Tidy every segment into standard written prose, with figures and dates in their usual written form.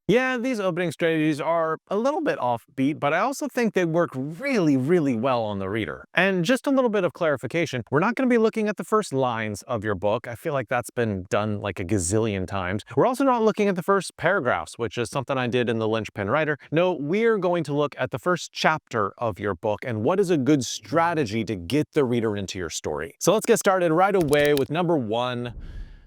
Yeah, these opening strategies are a little bit offbeat, but I also think they work really, really well on the reader. And just a little bit of clarification, we're not going to be looking at the first lines of your book. I feel like that's been done like a gazillion times. We're also not looking at the first paragraphs, which is something I did in the Linchpin Writer. No, we're going to look at the first chapter of your book and what is a good strategy to get the reader into your story. So let's get started right away with number 1,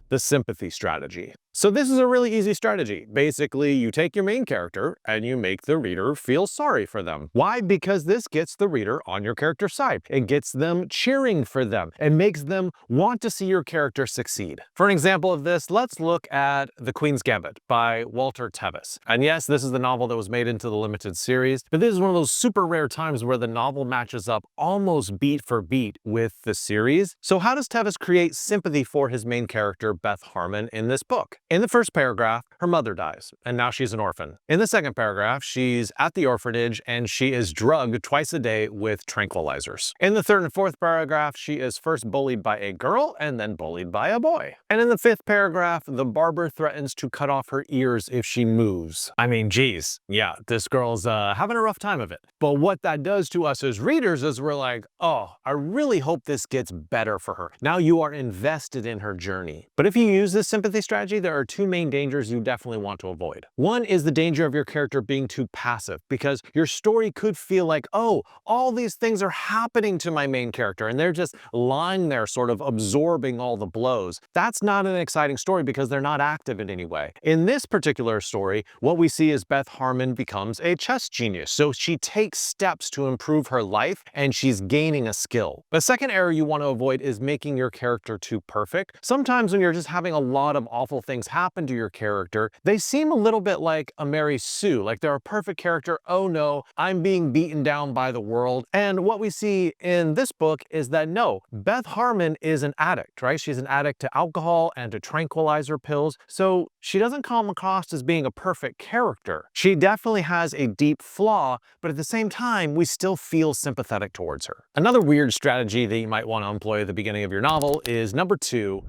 the sympathy strategy. So this is a really easy strategy. Basically, you take your main character and you make the reader feel sorry for them. Why? Because this gets the reader on your character's side. It gets them cheering for them. It makes them want to see your character succeed. For an example of this, let's look at The Queen's Gambit by Walter Tevis. And yes, this is the novel that was made into the limited series, but this is one of those super rare times where the novel matches up almost beat for beat with the series. So how does Tevis create sympathy for his main character, Beth Harmon, in this book? In the first paragraph, her mother dies, and now she's an orphan. In the second paragraph, she's at the orphanage, and she is drugged twice a day with tranquilizers. In the third and fourth paragraph, she is first bullied by a girl, and then bullied by a boy. And in the fifth paragraph, the barber threatens to cut off her ears if she moves. I mean, geez, yeah, this girl's having a rough time of it. But what that does to us as readers is we're like, oh, I really hope this gets better for her. Now you are invested in her journey. But if you use this sympathy strategy, there are 2 main dangers you definitely want to avoid. One is the danger of your character being too passive, because your story could feel like, oh, all these things are happening to my main character and they're just lying there sort of absorbing all the blows. That's not an exciting story because they're not active in any way. In this particular story, what we see is Beth Harmon becomes a chess genius. So she takes steps to improve her life and she's gaining a skill. The second error you want to avoid is making your character too perfect. Sometimes when you're just having a lot of awful things happen to your character, they seem a little bit like a Mary Sue, like they're a perfect character. Oh no, I'm being beaten down by the world. And what we see in this book is that no, Beth Harmon is an addict, right? She's an addict to alcohol and to tranquilizer pills. So she doesn't come across as being a perfect character. She definitely has a deep flaw, but at the same time, we still feel sympathetic towards her. Another weird strategy that you might want to employ at the beginning of your novel is number 2,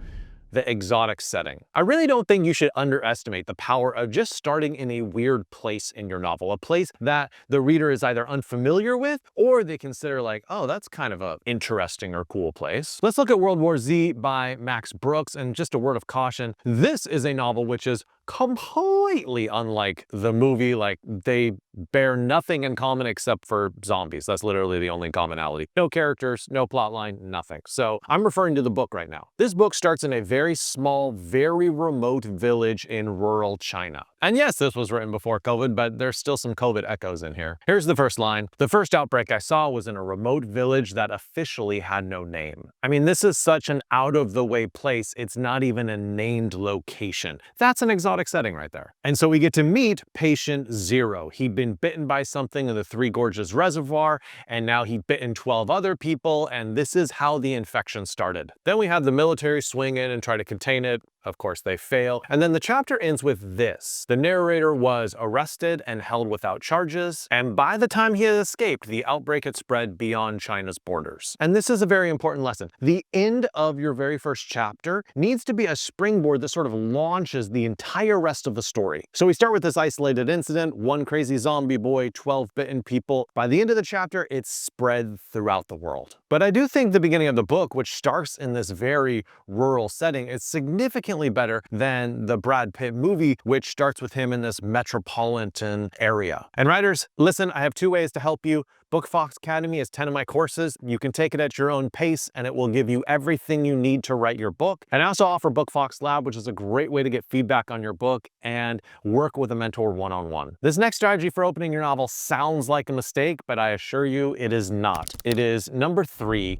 the exotic setting. I really don't think you should underestimate the power of just starting in a weird place in your novel, a place that the reader is either unfamiliar with or they consider like, oh, that's kind of a interesting or cool place. Let's look at World War Z by Max Brooks, and just a word of caution, this is a novel which is completely unlike the movie. Like, they bear nothing in common except for zombies. That's literally the only commonality. No characters, no plot line, nothing. So I'm referring to the book right now. This book starts in a very small, very remote village in rural China. And yes, this was written before COVID, but there's still some COVID echoes in here. Here's the first line. The first outbreak I saw was in a remote village that officially had no name. I mean, this is such an out-of-the-way place, it's not even a named location. That's an exotic setting right there. And so we get to meet Patient Zero. He'd been bitten by something in the Three Gorges Reservoir, and now he'd bitten 12 other people, and this is how the infection started. Then we have the military swing in and try to contain it. Of course, they fail. And then the chapter ends with this. The narrator was arrested and held without charges, and by the time he had escaped, the outbreak had spread beyond China's borders. And this is a very important lesson. The end of your very first chapter needs to be a springboard that sort of launches the entire rest of the story. So we start with this isolated incident, 1 crazy zombie boy, 12 bitten people. By the end of the chapter, it's spread throughout the world. But I do think the beginning of the book, which starts in this very rural setting, is significantly better than the Brad Pitt movie, which starts with him in this metropolitan area. And writers, listen, I have 2 ways to help you. Bookfox Academy is 10 of my courses. You can take it at your own pace and it will give you everything you need to write your book. And I also offer BookFox LAB, which is a great way to get feedback on your book and work with a mentor one-on-one. This next strategy for opening your novel sounds like a mistake, but I assure you it is not. It is number 3,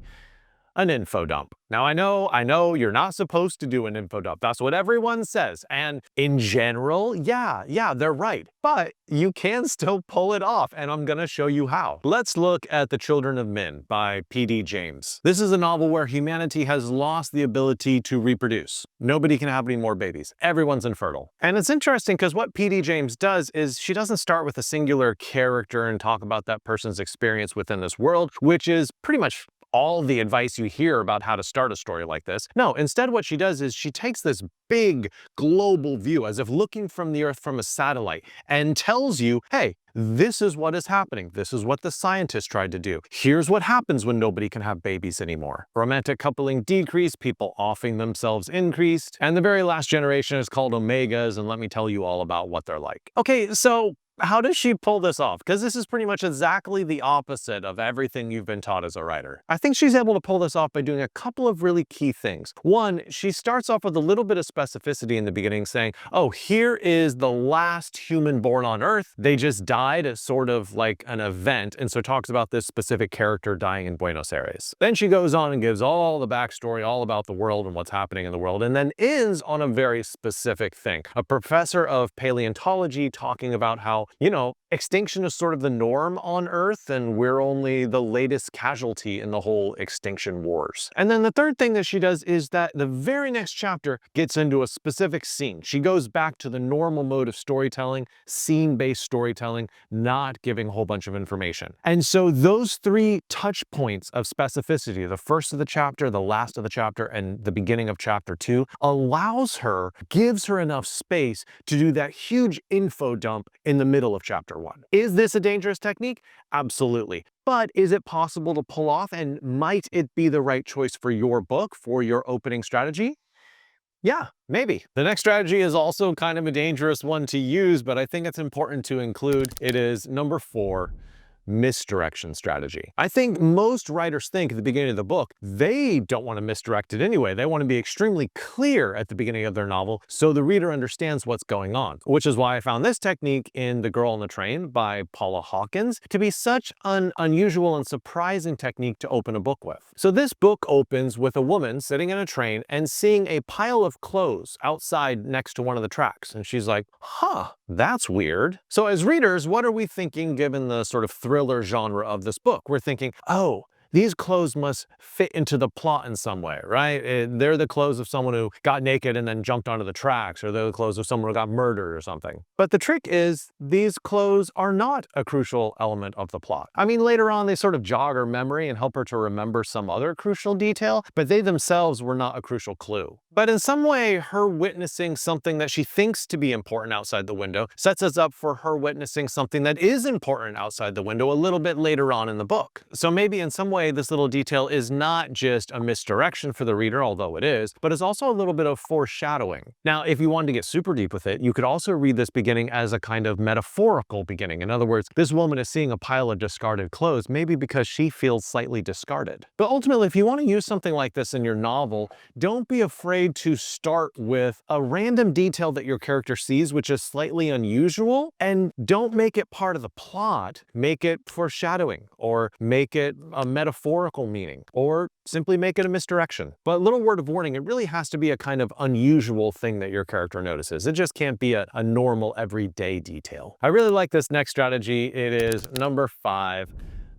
an info dump. Now, I know you're not supposed to do an info dump. That's what everyone says. And in general, yeah, they're right. But you can still pull it off, and I'm gonna show you how. Let's look at The Children of Men by P.D. James. This is a novel where humanity has lost the ability to reproduce. Nobody can have any more babies. Everyone's infertile. And it's interesting because what P.D. James does is she doesn't start with a singular character and talk about that person's experience within this world, which is pretty much all the advice you hear about how to start a story like this. No, instead what she does is she takes this big global view as if looking from the Earth from a satellite and tells you, hey, this is what is happening. This is what the scientists tried to do. Here's what happens when nobody can have babies anymore. Romantic coupling decreased, people offing themselves increased, and the very last generation is called Omegas, and let me tell you all about what they're like. Okay, so how does she pull this off? Because this is pretty much exactly the opposite of everything you've been taught as a writer. I think she's able to pull this off by doing a couple of really key things. One, she starts off with a little bit of specificity in the beginning saying, oh, here is the last human born on Earth. They just died as sort of like an event, and so talks about this specific character dying in Buenos Aires. Then she goes on and gives all the backstory, all about the world and what's happening in the world, and then ends on a very specific thing. A professor of paleontology talking about how, you know, extinction is sort of the norm on Earth, and we're only the latest casualty in the whole extinction wars. And then the third thing that she does is that the very next chapter gets into a specific scene. She goes back to the normal mode of storytelling, scene-based storytelling, not giving a whole bunch of information. And so those three touch points of specificity, the first of the chapter, the last of the chapter, and the beginning of chapter 2, gives her enough space to do that huge info dump in the middle of chapter 1. Is this a dangerous technique? Absolutely. But is it possible to pull off, and might it be the right choice for your book, for your opening strategy? Yeah, maybe. The next strategy is also kind of a dangerous one to use, but I think it's important to include. It is number 4. Misdirection strategy. I think most writers think at the beginning of the book, they don't want to misdirect it anyway. They want to be extremely clear at the beginning of their novel so the reader understands what's going on, which is why I found this technique in The Girl on the Train by Paula Hawkins to be such an unusual and surprising technique to open a book with. So this book opens with a woman sitting in a train and seeing a pile of clothes outside next to one of the tracks. And she's like, huh, that's weird. So as readers, what are we thinking given the sort of thriller genre of this book? We're thinking, oh, these clothes must fit into the plot in some way, right? They're the clothes of someone who got naked and then jumped onto the tracks, or they're the clothes of someone who got murdered or something. But the trick is, these clothes are not a crucial element of the plot. I mean, later on, they sort of jog her memory and help her to remember some other crucial detail, but they themselves were not a crucial clue. But in some way, her witnessing something that she thinks to be important outside the window sets us up for her witnessing something that is important outside the window a little bit later on in the book. So maybe in some way, this little detail is not just a misdirection for the reader, although it is, but it's also a little bit of foreshadowing. Now, if you wanted to get super deep with it, you could also read this beginning as a kind of metaphorical beginning. In other words, this woman is seeing a pile of discarded clothes, maybe because she feels slightly discarded. But ultimately, if you want to use something like this in your novel, don't be afraid to start with a random detail that your character sees, which is slightly unusual, and don't make it part of the plot. Make it foreshadowing, or make it a metaphorical meaning, or simply make it a misdirection. But little word of warning, it really has to be a kind of unusual thing that your character notices. It just can't be a normal everyday detail. I really like this next strategy. It is number 5.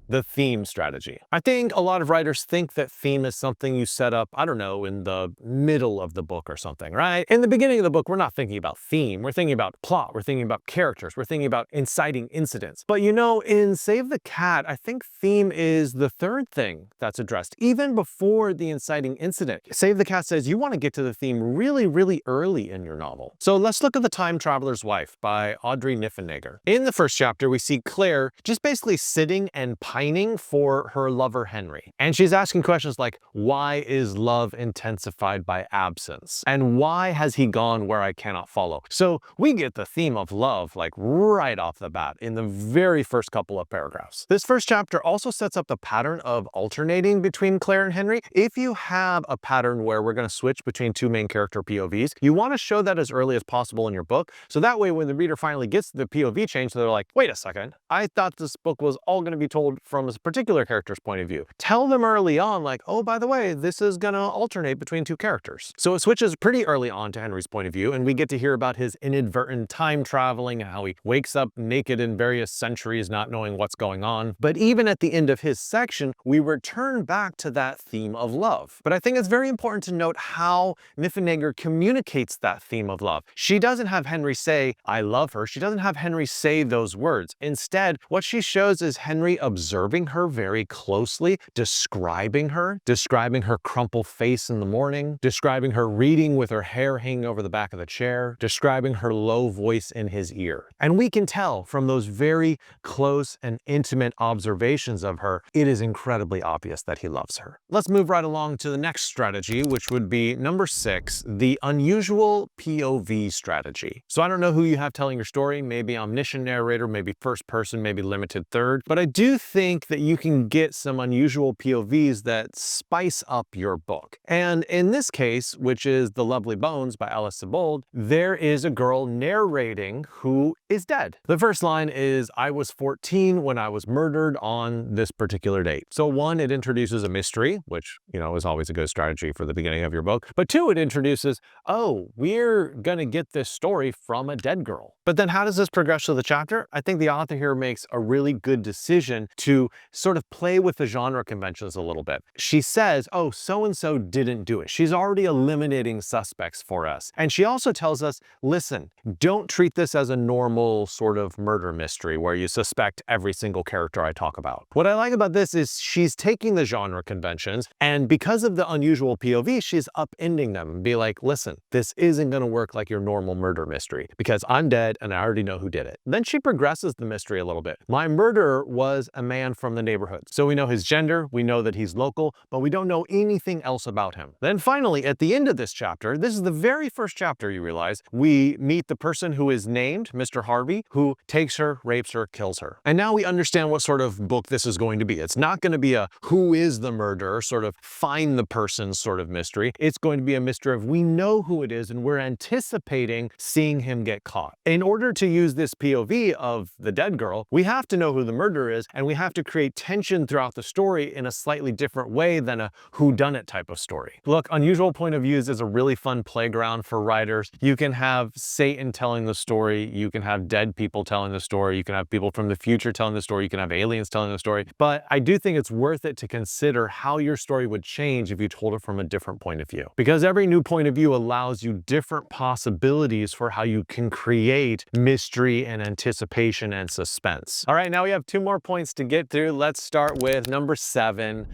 The theme strategy. I think a lot of writers think that theme is something you set up, I don't know, in the middle of the book or something, right? In the beginning of the book, we're not thinking about theme. We're thinking about plot. We're thinking about characters. We're thinking about inciting incidents. But you know, in Save the Cat, I think theme is the third thing that's addressed, even before the inciting incident. Save the Cat says you want to get to the theme really, really early in your novel. So let's look at The Time Traveler's Wife by Audrey Niffenegger. In the first chapter, we see Claire just basically sitting and pining for her lover Henry. And she's asking questions like, why is love intensified by absence? And why has he gone where I cannot follow? So we get the theme of love like right off the bat in the very first couple of paragraphs. This first chapter also sets up the pattern of alternating between Claire and Henry. If you have a pattern where we're going to switch between two main character POVs, you want to show that as early as possible in your book. So that way, when the reader finally gets the POV change, they're like, wait a second, I thought this book was all going to be told from a particular character's point of view. Tell them early on, like, oh, by the way, this is gonna alternate between two characters. So it switches pretty early on to Henry's point of view, and we get to hear about his inadvertent time traveling, how he wakes up naked in various centuries, not knowing what's going on. But even at the end of his section, we return back to that theme of love. But I think it's very important to note how Niffenegger communicates that theme of love. She doesn't have Henry say, I love her. She doesn't have Henry say those words. Instead, what she shows is Henry observing observing her very closely, describing her crumpled face in the morning, describing her reading with her hair hanging over the back of the chair, describing her low voice in his ear. And we can tell from those very close and intimate observations of her, it is incredibly obvious that he loves her. Let's move right along to the next strategy, which would be number 6, the Unusual POV Strategy. So I don't know who you have telling your story, maybe omniscient narrator, maybe first person, maybe limited third, but I do think that you can get some unusual POVs that spice up your book. And in this case, which is The Lovely Bones by Alice Sebold, there is a girl narrating who is dead. The first line is, "I was 14 when I was murdered on this particular date." So 1, it introduces a mystery, which, is always a good strategy for the beginning of your book. But 2, it introduces, oh, we're gonna get this story from a dead girl. But then how does this progress to the chapter? I think the author here makes a really good decision to sort of play with the genre conventions a little bit. She says, oh, so-and-so didn't do it. She's already eliminating suspects for us. And she also tells us, listen, don't treat this as a normal sort of murder mystery where you suspect every single character I talk about. What I like about this is she's taking the genre conventions, and because of the unusual POV, she's upending them and be like, listen, this isn't gonna work like your normal murder mystery because I'm dead and I already know who did it. Then she progresses the mystery a little bit. My murderer was a man from the neighborhood. So we know his gender, we know that he's local, but we don't know anything else about him. Then finally, at the end of this chapter, this is the very first chapter, you realize, we meet the person who is named Mr. Harvey, who takes her, rapes her, kills her. And now we understand what sort of book this is going to be. It's not going to be a who is the murderer, sort of find the person sort of mystery. It's going to be a mystery of we know who it is and we're anticipating seeing him get caught. In order to use this POV of the dead girl, we have to know who the murderer is, and we have to create tension throughout the story in a slightly different way than a whodunit type of story. Look, unusual point of views is a really fun playground for writers. You can have Satan telling the story, you can have dead people telling the story, you can have people from the future telling the story, you can have aliens telling the story, but I do think it's worth it to consider how your story would change if you told it from a different point of view. Because every new point of view allows you different possibilities for how you can create mystery and anticipation and suspense. All right, now we have 2 more points to get through. Let's start with number 7,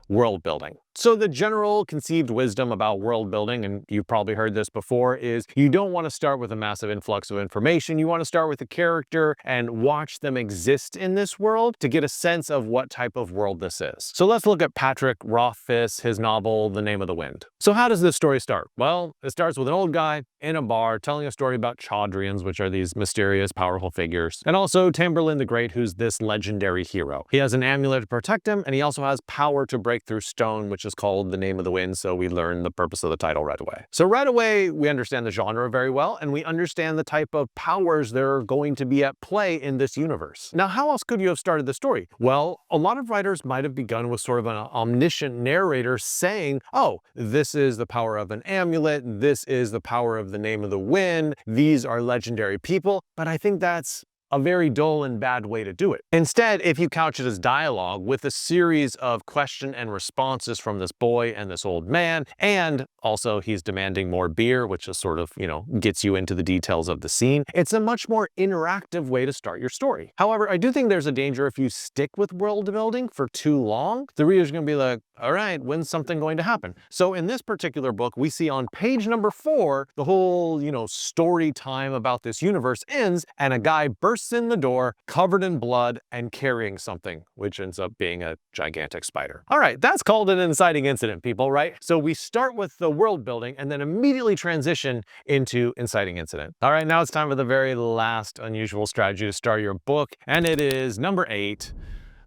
world building. So the general conceived wisdom about world building, and you've probably heard this before, is you don't want to start with a massive influx of information. You want to start with a character and watch them exist in this world to get a sense of what type of world this is. So let's look at Patrick Rothfuss, his novel, The Name of the Wind. So how does this story start? Well, it starts with an old guy in a bar telling a story about Chaudhryans, which are these mysterious, powerful figures, and also Tamberlin the Great, who's this legendary hero. He has an amulet to protect him, and he also has power to break through stone, which is called The Name of the Wind, so we learn the purpose of the title right away. So right away, we understand the genre very well, and we understand the type of powers that are going to be at play in this universe. Now, how else could you have started the story? Well, a lot of writers might have begun with sort of an omniscient narrator saying, oh, this is the power of an amulet, this is the power of the Name of the Wind, these are legendary people, but I think that's a very dull and bad way to do it. Instead, if you couch it as dialogue with a series of question and responses from this boy and this old man, and also he's demanding more beer, which is sort of, gets you into the details of the scene, it's a much more interactive way to start your story. However, I do think there's a danger if you stick with world building for too long, the reader's gonna be like, all right, when's something going to happen? So in this particular book, we see on page number 4, the whole, story time about this universe ends, and a guy bursts in the door covered in blood and carrying something, which ends up being a gigantic spider. All right, that's called an inciting incident, people, right? So we start with the world building and then immediately transition into inciting incident. All right, now it's time for the very last unusual strategy to start your book, and it is number 8,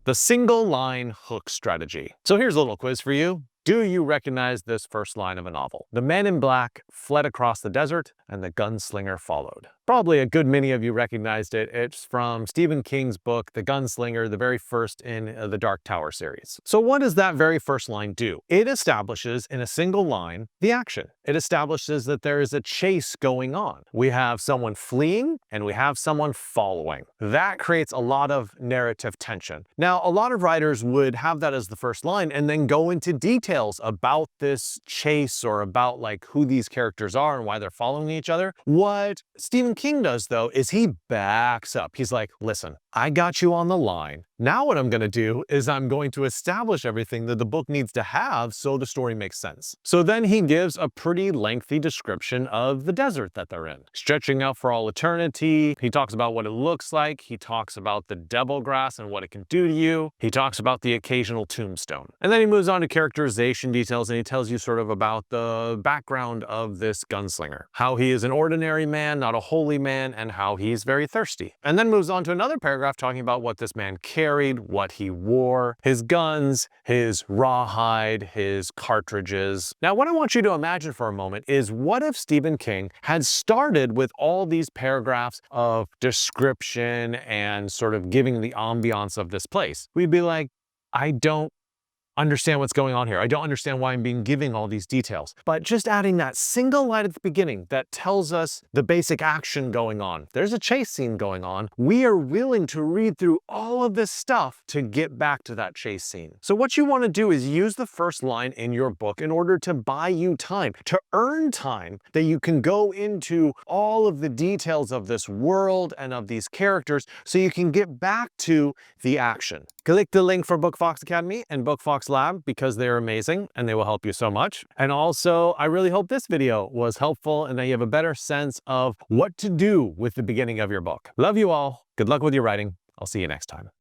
the single line hook strategy. So here's a little quiz for you. Do you recognize this first line of a novel? The men in black fled across the desert and the gunslinger followed. Probably a good many of you recognized it. It's from Stephen King's book, The Gunslinger, the very first in the Dark Tower series. So what does that very first line do? It establishes in a single line the action. It establishes that there is a chase going on. We have someone fleeing and we have someone following. That creates a lot of narrative tension. Now, a lot of writers would have that as the first line and then go into details about this chase or about like who these characters are and why they're following each other. What Stephen King does though is he backs up. He's like, listen, I got you on the line. Now what I'm going to do is I'm going to establish everything that the book needs to have so the story makes sense. So then he gives a pretty lengthy description of the desert that they're in, stretching out for all eternity. He talks about what it looks like. He talks about the devil grass and what it can do to you. He talks about the occasional tombstone. And then he moves on to characterization details, and he tells you sort of about the background of this gunslinger, how he is an ordinary man, not a holy man, and how he's very thirsty. And then moves on to another paragraph talking about what this man carried, what he wore, his guns, his rawhide, his cartridges. Now, what I want you to imagine for a moment is, what if Stephen King had started with all these paragraphs of description and sort of giving the ambiance of this place? We'd be like, I don't understand what's going on here. I don't understand why I'm being giving all these details. But just adding that single line at the beginning that tells us the basic action going on. There's a chase scene going on. We are willing to read through all of this stuff to get back to that chase scene. So what you want to do is use the first line in your book in order to buy you time, to earn time that you can go into all of the details of this world and of these characters so you can get back to the action. Click the link for Bookfox Academy and Bookfox Lab because they're amazing and they will help you so much. And also, I really hope this video was helpful and that you have a better sense of what to do with the beginning of your book. Love you all. Good luck with your writing. I'll see you next time.